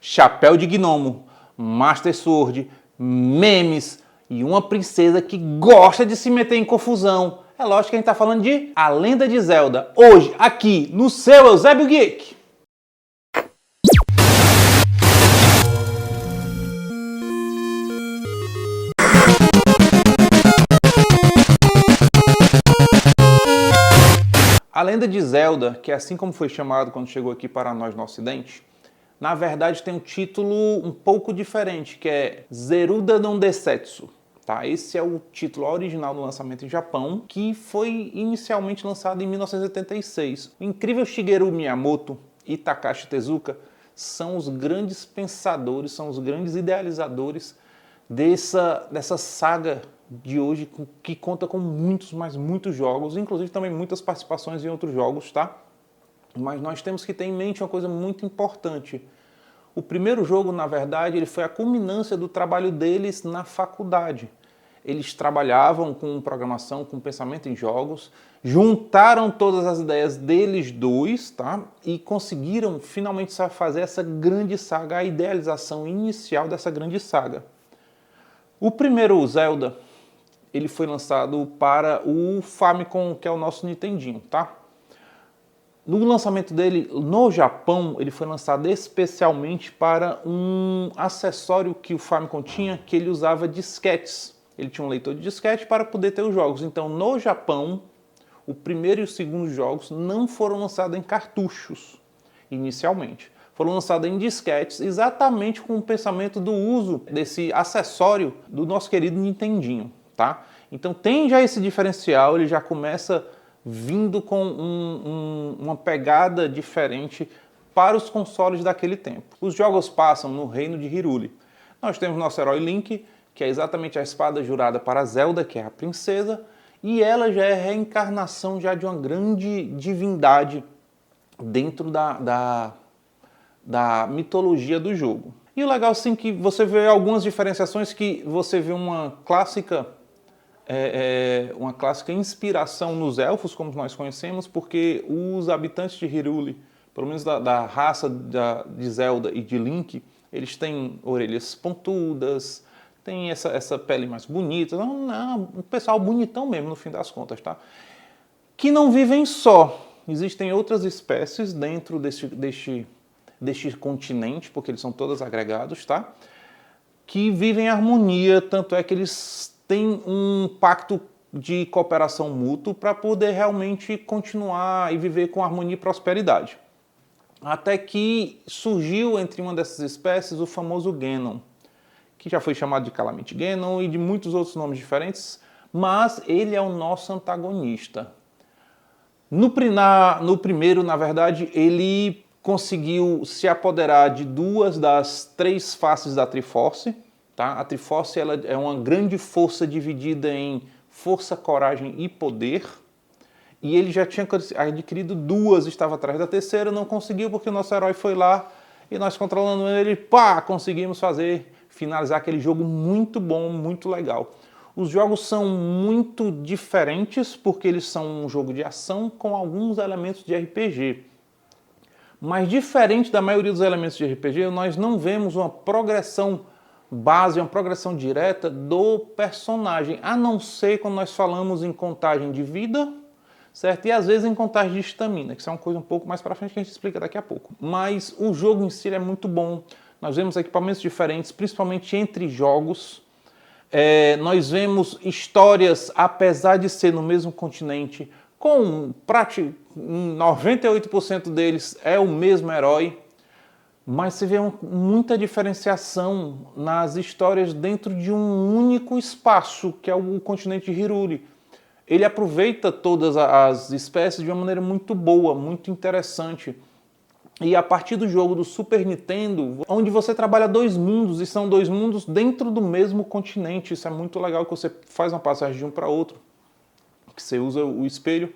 chapéu de gnomo, Master Sword, memes e uma princesa que gosta de se meter em confusão. É lógico que a gente está falando de A Lenda de Zelda, hoje, aqui, no seu Eusébio Geek. A Lenda de Zelda, que é assim como foi chamado quando chegou aqui para nós no Ocidente, na verdade tem um título um pouco diferente, que é Zeruda no Densetsu. Tá? Esse é o título original do lançamento em Japão, que foi inicialmente lançado em 1986. O incrível Shigeru Miyamoto e Takashi Tezuka são os grandes pensadores, são os grandes idealizadores dessa saga de hoje, que conta com muitos, mas muitos jogos, inclusive também muitas participações em outros jogos, tá? Mas nós temos que ter em mente uma coisa muito importante. O primeiro jogo, na verdade, ele foi a culminância do trabalho deles na faculdade. Eles trabalhavam com programação, com pensamento em jogos, juntaram todas as ideias deles dois, tá? E conseguiram finalmente fazer essa grande saga, a idealização inicial dessa grande saga. O primeiro Zelda, ele foi lançado para o Famicom, que é o nosso Nintendinho, tá? No lançamento dele, no Japão, ele foi lançado especialmente para um acessório que o Famicom tinha, que ele usava disquetes. Ele tinha um leitor de disquete para poder ter os jogos. Então, no Japão, o primeiro e o segundo jogos não foram lançados em cartuchos, inicialmente. Foram lançados em disquetes, exatamente com o pensamento do uso desse acessório do nosso querido Nintendinho, tá? Então, tem já esse diferencial, ele já começa vindo com uma pegada diferente para os consoles daquele tempo. Os jogos passam no reino de Hyrule. Nós temos nosso herói Link, que é exatamente a espada jurada para Zelda, que é a princesa, e ela já é a reencarnação já de uma grande divindade dentro da mitologia do jogo. E o legal sim que você vê algumas diferenciações, que você vê uma clássica inspiração nos elfos, como nós conhecemos, porque os habitantes de Hyrule, pelo menos da raça de Zelda e de Link, eles têm orelhas pontudas, têm essa pele mais bonita, um pessoal bonitão mesmo no fim das contas, tá? Que não vivem só. Existem outras espécies dentro deste continente, porque eles são todos agregados, tá? Que vivem em harmonia, tanto é que eles têm um pacto de cooperação mútua para poder realmente continuar e viver com harmonia e prosperidade. Até que surgiu entre uma dessas espécies o famoso Ganon, que já foi chamado de Calamity Ganon e de muitos outros nomes diferentes, mas ele é o nosso antagonista. No primeiro, na verdade, ele conseguiu se apoderar de duas das três faces da Triforce. Tá? A Triforce ela é uma grande força dividida em força, coragem e poder. E ele já tinha adquirido duas, estava atrás da terceira, não conseguiu porque o nosso herói foi lá e nós controlando ele, conseguimos finalizar aquele jogo muito bom, muito legal. Os jogos são muito diferentes porque eles são um jogo de ação com alguns elementos de RPG. Mas diferente da maioria dos elementos de RPG, nós não vemos uma progressão base, uma progressão direta do personagem, a não ser quando nós falamos em contagem de vida, certo? E às vezes em contagem de estamina, que isso é uma coisa um pouco mais para frente que a gente explica daqui a pouco. Mas o jogo em si é muito bom, nós vemos equipamentos diferentes, principalmente entre jogos. Nós vemos histórias, apesar de ser no mesmo continente, com 98% deles é o mesmo herói, mas você vê muita diferenciação nas histórias dentro de um único espaço, que é o continente de Hyrule. Ele aproveita todas as espécies de uma maneira muito boa, muito interessante. E a partir do jogo do Super Nintendo, onde você trabalha dois mundos, e são dois mundos dentro do mesmo continente. Isso é muito legal, que você faz uma passagem de um para outro, que você usa o espelho.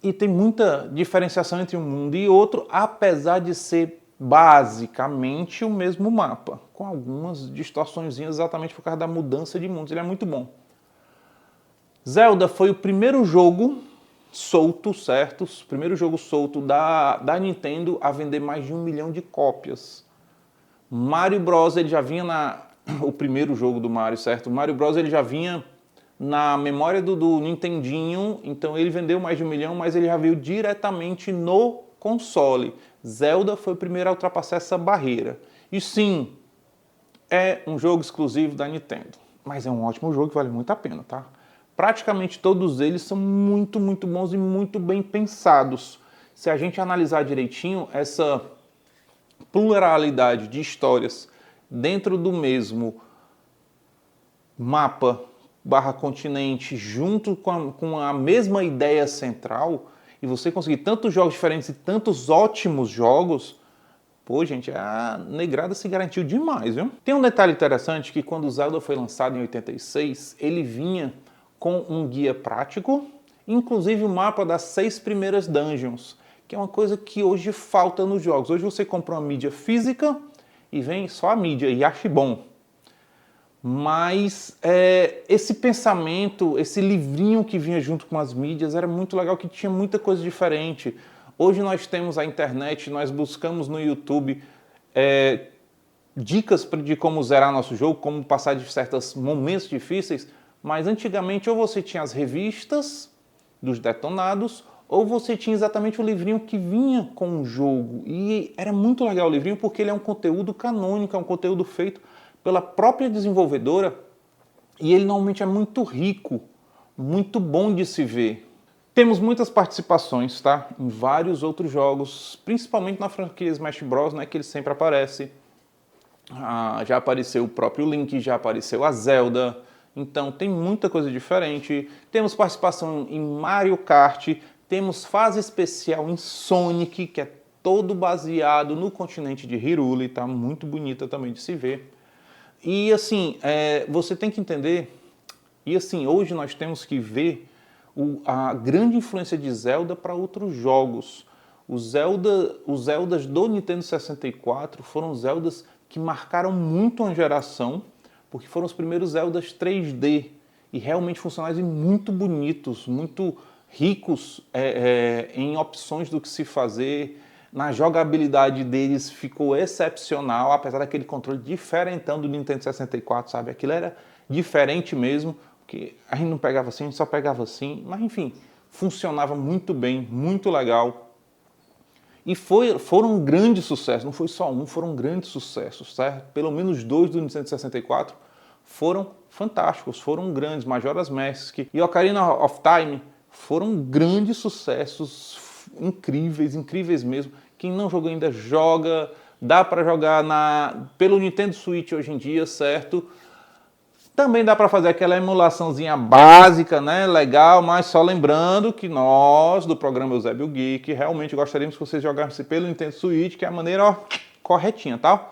E tem muita diferenciação entre um mundo e outro, apesar de ser basicamente o mesmo mapa, com algumas distorções exatamente por causa da mudança de mundos. Ele é muito bom. Zelda foi o primeiro jogo solto, certo? O primeiro jogo solto da Nintendo a vender mais de 1 milhão de cópias. Mario Bros, ele já vinha o primeiro jogo do Mario, certo? O Mario Bros, ele já vinha na memória do Nintendinho, então ele vendeu mais de 1 milhão, mas ele já veio diretamente no console. Zelda foi o primeiro a ultrapassar essa barreira. E sim, é um jogo exclusivo da Nintendo, mas é um ótimo jogo que vale muito a pena, tá? Praticamente todos eles são muito, muito bons e muito bem pensados. Se a gente analisar direitinho, essa pluralidade de histórias dentro do mesmo mapa / continente, junto com a mesma ideia central, e você conseguir tantos jogos diferentes e tantos ótimos jogos, pô, gente, a negrada se garantiu demais, viu? Tem um detalhe interessante que quando o Zelda foi lançado em 86, ele vinha com um guia prático, inclusive o mapa das 6 primeiras dungeons, que é uma coisa que hoje falta nos jogos. Hoje você compra uma mídia física e vem só a mídia e acha bom. Mas esse pensamento, esse livrinho que vinha junto com as mídias era muito legal, que tinha muita coisa diferente. Hoje nós temos a internet, nós buscamos no YouTube dicas de como zerar nosso jogo, como passar de certos momentos difíceis, mas antigamente ou você tinha as revistas dos detonados, ou você tinha exatamente o livrinho que vinha com o jogo. E era muito legal o livrinho porque ele é um conteúdo canônico, é um conteúdo feito pela própria desenvolvedora, e ele normalmente é muito rico, muito bom de se ver. Temos muitas participações, tá? Em vários outros jogos, principalmente na franquia Smash Bros, né, que ele sempre aparece. Já apareceu o próprio Link, já apareceu a Zelda, então tem muita coisa diferente. Temos participação em Mario Kart, temos fase especial em Sonic, que é todo baseado no continente de Hyrule, tá? Muito bonita também de se ver. E assim, você tem que entender, e assim, hoje nós temos que ver a grande influência de Zelda para outros jogos. Os Zeldas do Nintendo 64 foram Zeldas que marcaram muito uma geração, porque foram os primeiros Zeldas 3D, e realmente funcionais e muito bonitos, muito ricos em opções do que se fazer. Na jogabilidade deles ficou excepcional, apesar daquele controle diferentão do Nintendo 64, sabe? Aquilo era diferente mesmo, porque a gente não pegava assim, a gente só pegava assim. Mas enfim, funcionava muito bem, muito legal. E foram um grande sucesso, não foi só um, foram grandes sucessos, certo? Pelo menos 2 do Nintendo 64 foram fantásticos, foram grandes. Majora's Mask e Ocarina of Time foram grandes sucessos, incríveis, incríveis mesmo. Quem não jogou ainda joga, dá para jogar pelo Nintendo Switch hoje em dia, certo? Também dá para fazer aquela emulaçãozinha básica, né? Legal, mas só lembrando que nós, do programa Eusébio Geek, realmente gostaríamos que vocês jogassem pelo Nintendo Switch, que é a maneira corretinha, tá?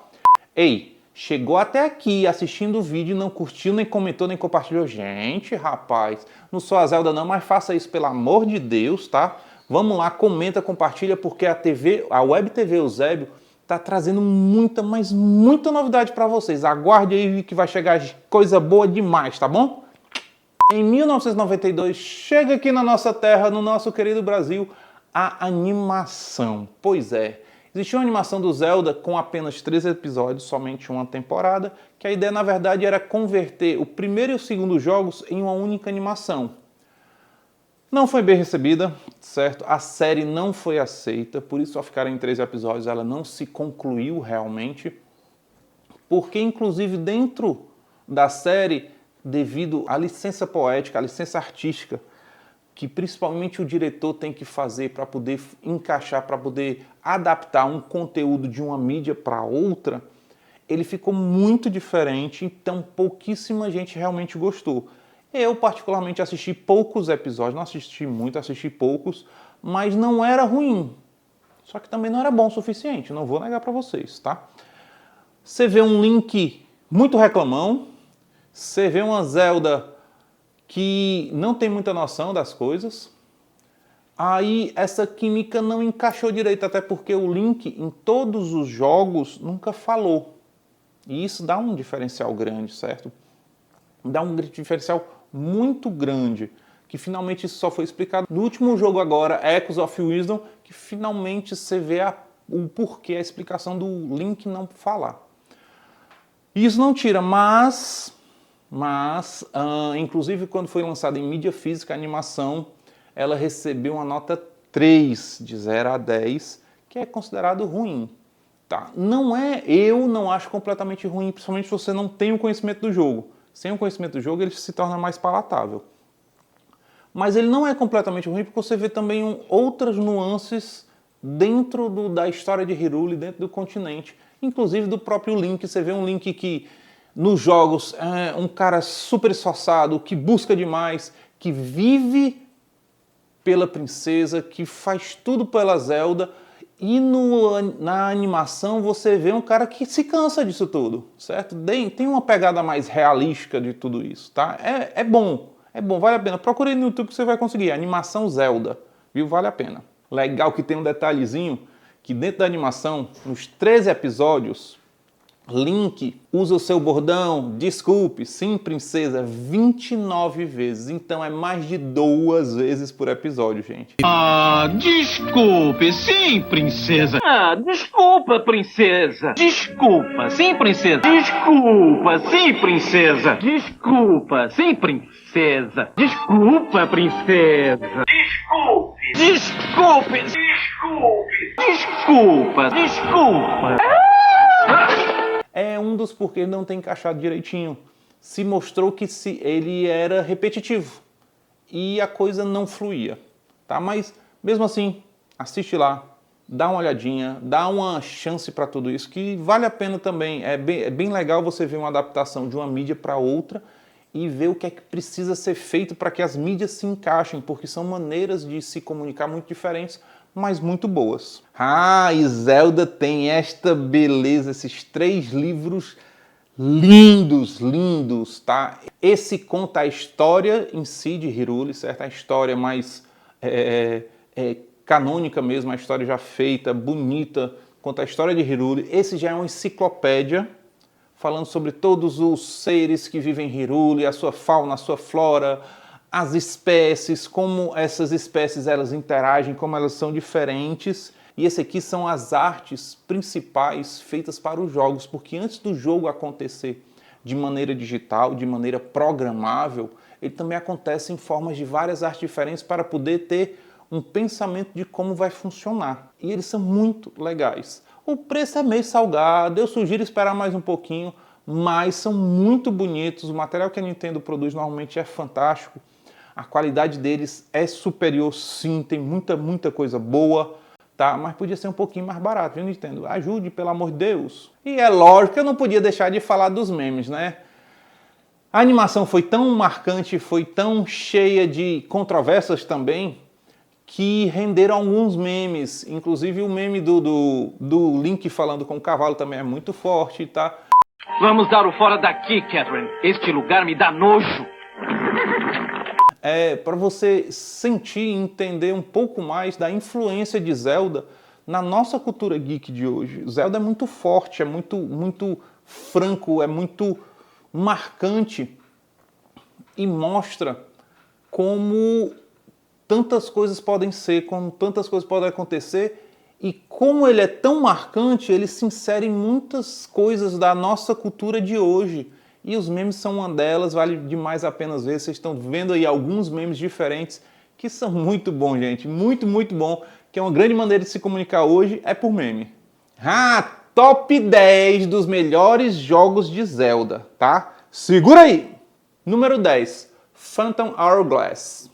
Ei, chegou até aqui assistindo o vídeo e não curtiu, nem comentou, nem compartilhou. Gente, rapaz, não sou a Zelda não, mas faça isso pelo amor de Deus, tá? Vamos lá, comenta, compartilha, porque a Web TV Eusébio tá trazendo muita, mas muita novidade para vocês. Aguarde aí que vai chegar coisa boa demais, tá bom? Em 1992, chega aqui na nossa terra, no nosso querido Brasil, a animação. Pois é, existia uma animação do Zelda com apenas 3 episódios, somente uma temporada, que a ideia, na verdade, era converter o primeiro e o segundo jogos em uma única animação. Não foi bem recebida, certo? A série não foi aceita, por isso só ficaram em 3 episódios, ela não se concluiu realmente, porque inclusive dentro da série, devido à licença poética, à licença artística, que principalmente o diretor tem que fazer para poder encaixar, para poder adaptar um conteúdo de uma mídia para outra, ele ficou muito diferente, então pouquíssima gente realmente gostou. Eu, particularmente, assisti poucos episódios, não assisti muito, assisti poucos, mas não era ruim. Só que também não era bom o suficiente, não vou negar para vocês, tá? Você vê um Link muito reclamão, você vê uma Zelda que não tem muita noção das coisas, aí essa química não encaixou direito, até porque o Link, em todos os jogos, nunca falou. E isso dá um diferencial grande, certo? Dá um diferencial muito grande, que finalmente isso só foi explicado no último jogo agora, Echoes of Wisdom, que finalmente você vê o porquê, a explicação do Link não falar. Isso não tira, mas inclusive quando foi lançada em mídia física, a animação, ela recebeu uma nota 3 de 0 a 10, que é considerado ruim. Tá? Eu não acho completamente ruim, principalmente se você não tem o conhecimento do jogo. Sem o conhecimento do jogo, ele se torna mais palatável. Mas ele não é completamente ruim, porque você vê também outras nuances dentro da história de Hyrule, dentro do continente. Inclusive do próprio Link. Você vê um Link que, nos jogos, é um cara super esforçado, que busca demais, que vive pela princesa, que faz tudo pela Zelda. E na animação você vê um cara que se cansa disso tudo, certo? Tem uma pegada mais realística de tudo isso, tá? É bom, vale a pena. Procure no YouTube que você vai conseguir. Animação Zelda, viu? Vale a pena. Legal que tem um detalhezinho, que dentro da animação, nos 13 episódios, Link usa o seu bordão, desculpe, sim princesa, 29 vezes. Então é mais de 2 vezes por episódio, gente. Desculpe, sim princesa. Desculpa princesa. Desculpa, sim princesa. Desculpa, sim princesa. Desculpa, sim princesa. Desculpa princesa. Desculpe. Desculpe. Desculpe. Desculpa. Desculpa. É um dos porquês não ter encaixado direitinho. Se mostrou que ele era repetitivo e a coisa não fluía, tá? Mas mesmo assim, assiste lá, dá uma olhadinha, dá uma chance para tudo isso, que vale a pena também. É bem legal você ver uma adaptação de uma mídia para outra e ver o que é que precisa ser feito para que as mídias se encaixem, porque são maneiras de se comunicar muito diferentes, mas muito boas. E Zelda tem esta beleza, esses 3 livros lindos, tá? Esse conta a história em si de Hyrule, certo? A história mais canônica mesmo, a história já feita, bonita, conta a história de Hyrule. Esse já é uma enciclopédia, falando sobre todos os seres que vivem em Hyrule, a sua fauna, a sua flora, as espécies, como essas espécies elas interagem, como elas são diferentes. E esse aqui são as artes principais feitas para os jogos, porque antes do jogo acontecer de maneira digital, de maneira programável, ele também acontece em formas de várias artes diferentes para poder ter um pensamento de como vai funcionar. E eles são muito legais. O preço é meio salgado, eu sugiro esperar mais um pouquinho, mas são muito bonitos. O material que a Nintendo produz normalmente é fantástico. A qualidade deles é superior, sim, tem muita coisa boa, tá? Mas podia ser um pouquinho mais barato, viu, Nintendo? Ajude, pelo amor de Deus. E é lógico que eu não podia deixar de falar dos memes, né? A animação foi tão marcante, foi tão cheia de controvérsias também, que renderam alguns memes. Inclusive o meme do Link falando com o cavalo também é muito forte, tá? Vamos dar o fora daqui, Catherine. Este lugar me dá nojo. Para você sentir e entender um pouco mais da influência de Zelda na nossa cultura geek de hoje. Zelda é muito forte, é muito franco, é muito marcante e mostra como tantas coisas podem ser, como tantas coisas podem acontecer e como ele é tão marcante, ele se insere em muitas coisas da nossa cultura de hoje. E os memes são uma delas, vale demais a pena ver. Vocês estão vendo aí alguns memes diferentes que são muito bons, gente. Muito bom. Que é uma grande maneira de se comunicar hoje é por meme. Top 10 dos melhores jogos de Zelda, tá? Segura aí! Número 10, Phantom Hourglass.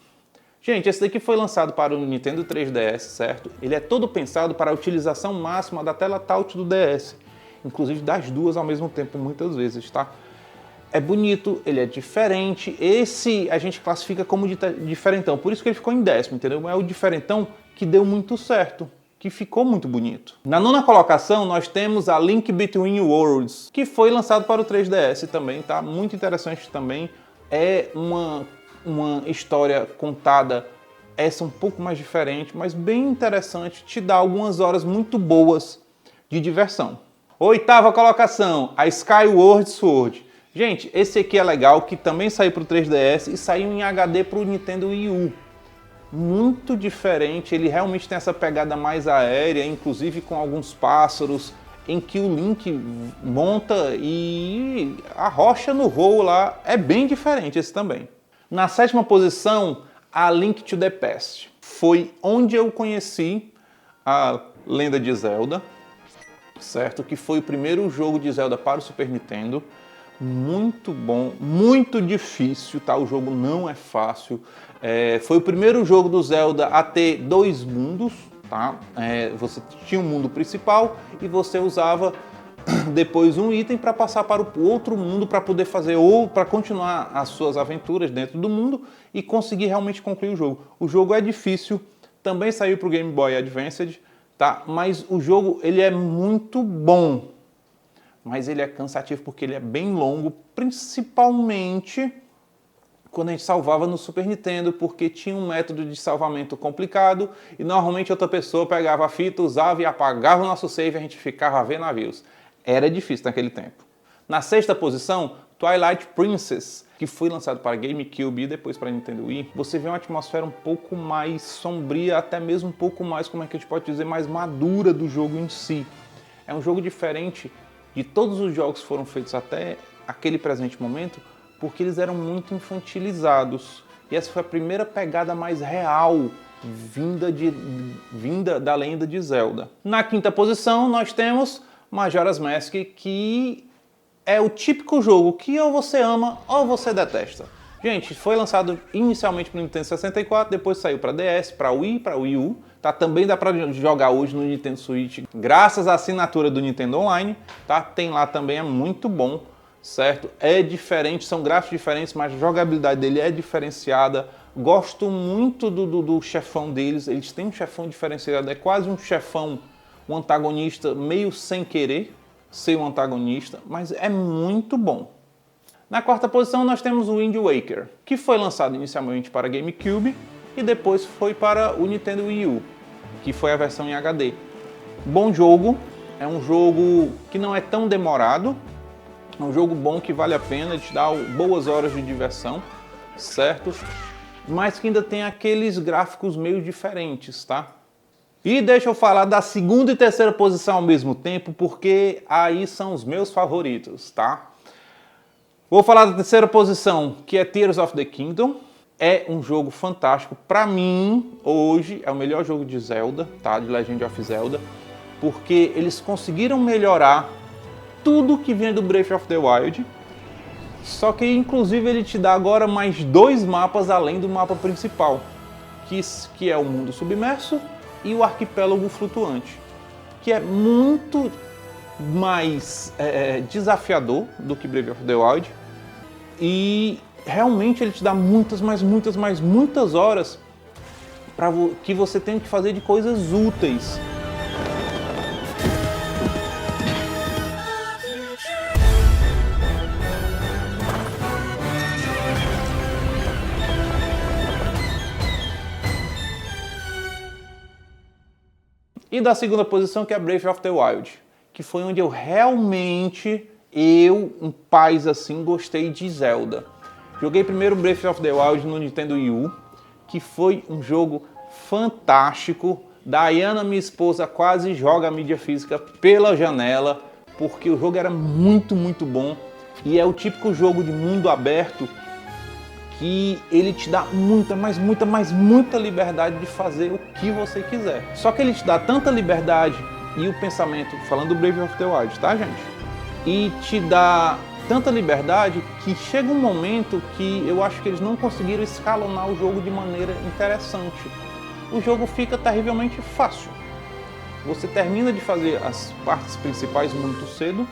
Gente, esse daqui foi lançado para o Nintendo 3DS, certo? Ele é todo pensado para a utilização máxima da tela touch do DS. Inclusive das duas ao mesmo tempo, muitas vezes, tá? É bonito, ele é diferente. Esse a gente classifica como diferentão, por isso que ele ficou em 10º, entendeu? É o diferentão que deu muito certo, que ficou muito bonito. Na 9ª colocação, nós temos a Link Between Worlds, que foi lançado para o 3DS também, tá? Muito interessante também. É uma história contada, essa um pouco mais diferente, mas bem interessante, te dá algumas horas muito boas de diversão. 8ª colocação, a Skyward Sword. Gente, esse aqui é legal, que também saiu para o 3DS e saiu em HD para o Nintendo Wii U. Muito diferente, ele realmente tem essa pegada mais aérea, inclusive com alguns pássaros. em que o Link monta e arrocha no voo lá. É bem diferente esse também. Na 7ª posição, A Link to the Past. Foi onde eu conheci a Lenda de Zelda, certo? Que foi o primeiro jogo de Zelda para o Super Nintendo. Muito bom, muito difícil, tá? O jogo não é fácil. Foi o primeiro jogo do Zelda a ter 2 mundos, tá? Você tinha um mundo principal e você usava depois um item para passar para o outro mundo para poder fazer ou para continuar as suas aventuras dentro do mundo e conseguir realmente concluir o jogo. O jogo é difícil, também saiu para o Game Boy Advance, tá? Mas o jogo ele é muito bom, mas ele é cansativo porque ele é bem longo, principalmente quando a gente salvava no Super Nintendo, porque tinha um método de salvamento complicado e normalmente outra pessoa pegava a fita, usava e apagava o nosso save e a gente ficava a ver navios. Era difícil naquele tempo. Na 6ª posição, Twilight Princess, que foi lançado para GameCube e depois para Nintendo Wii. Você vê uma atmosfera um pouco mais sombria, até mesmo um pouco mais, como é que a gente pode dizer, mais madura do jogo em si. É um jogo diferente de todos os jogos que foram feitos até aquele presente momento, porque eles eram muito infantilizados. E essa foi a primeira pegada mais real vinda da Lenda de Zelda. Na 5ª posição, nós temos Majora's Mask, que é o típico jogo que ou você ama ou você detesta. Gente, foi lançado inicialmente para o Nintendo 64, depois saiu para DS, para Wii, para Wii U. Tá? Também dá para jogar hoje no Nintendo Switch, graças à assinatura do Nintendo Online. Tá? Tem lá também, é muito bom, certo? É diferente, são gráficos diferentes, mas a jogabilidade dele é diferenciada. Gosto muito do chefão deles, eles têm um chefão diferenciado, é quase um chefão, um antagonista meio sem querer ser um antagonista, mas é muito bom. Na 4ª posição nós temos o Wind Waker, que foi lançado inicialmente para GameCube e depois foi para o Nintendo Wii U, que foi a versão em HD. Bom jogo, é um jogo que não é tão demorado, é um jogo bom que vale a pena, te dá boas horas de diversão, certo? Mas que ainda tem aqueles gráficos meio diferentes, tá? E deixa eu falar da 2ª e 3ª posição ao mesmo tempo, porque aí são os meus favoritos, tá? Vou falar da 3ª posição, que é Tears of the Kingdom. É um jogo fantástico. Pra mim, hoje, é o melhor jogo de Zelda, tá? De Legend of Zelda. Porque eles conseguiram melhorar tudo que vinha do Breath of the Wild. Só que, inclusive, ele te dá agora mais 2 mapas além do mapa principal. Que é o mundo submerso e o arquipélago flutuante. Que é muito mais desafiador do que Breath of the Wild. E realmente ele te dá muitas horas para que você tem que fazer de coisas úteis. E da 2ª posição, que é Breath of the Wild, que foi onde eu realmente, um paz assim, gostei de Zelda. Joguei primeiro Breath of the Wild no Nintendo Wii U, que foi um jogo fantástico. Diana, minha esposa, quase joga a mídia física pela janela, porque o jogo era muito bom. E é o típico jogo de mundo aberto que ele te dá muita liberdade de fazer o que você quiser. Só que ele te dá tanta liberdade e o pensamento, falando do Breath of the Wild, tá, gente? E te dá tanta liberdade que chega um momento que eu acho que eles não conseguiram escalonar o jogo de maneira interessante. O jogo fica terrivelmente fácil. Você termina de fazer as partes principais muito cedo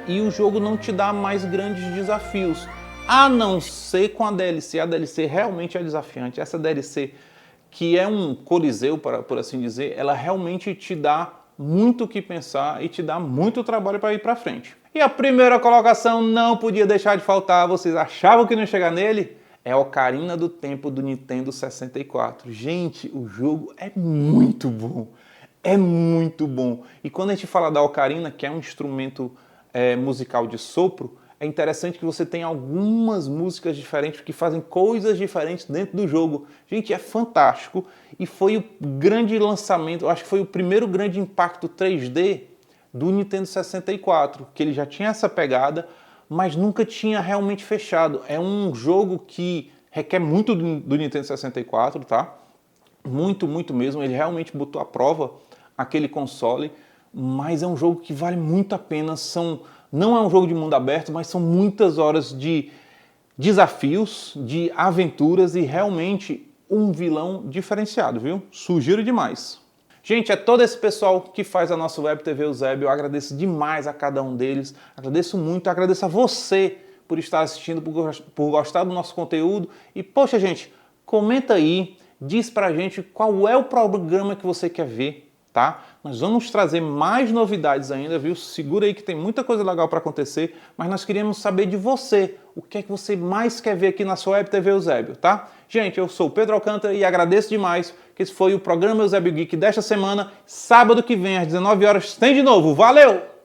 e o jogo não te dá mais grandes desafios. A não ser com a DLC. A DLC realmente é desafiante. Essa DLC, que é um coliseu, por assim dizer, ela realmente te dá muito o que pensar e te dá muito trabalho para ir para frente. E a primeira colocação não podia deixar de faltar. Vocês achavam que não ia chegar nele? É Ocarina do Tempo do Nintendo 64. Gente, o jogo é muito bom. É muito bom. E quando a gente fala da Ocarina, que é um instrumento musical de sopro, é interessante que você tem algumas músicas diferentes que fazem coisas diferentes dentro do jogo. Gente, é fantástico. E foi o grande lançamento, eu acho que foi o primeiro grande impacto 3D do Nintendo 64, que ele já tinha essa pegada, mas nunca tinha realmente fechado. É um jogo que requer muito do Nintendo 64, tá? Muito, muito mesmo. Ele realmente botou à prova aquele console, mas é um jogo que vale muito a pena. Não é um jogo de mundo aberto, mas são muitas horas de desafios, de aventuras e realmente um vilão diferenciado, viu? Sugiro demais. Gente, é todo esse pessoal que faz a nossa Web TV Eusébio. Eu agradeço demais a cada um deles. Agradeço muito, agradeço a você por estar assistindo, por gostar do nosso conteúdo. E, poxa, gente, comenta aí, diz pra gente qual é o programa que você quer ver, tá? Nós vamos trazer mais novidades ainda, viu? Segura aí que tem muita coisa legal para acontecer, mas nós queríamos saber de você, o que é que você mais quer ver aqui na sua Web TV Eusébio, tá? Gente, eu sou o Pedro Alcântara e agradeço demais que esse foi o programa Eusébio Geek desta semana. Sábado que vem, às 19 horas, tem de novo. Valeu!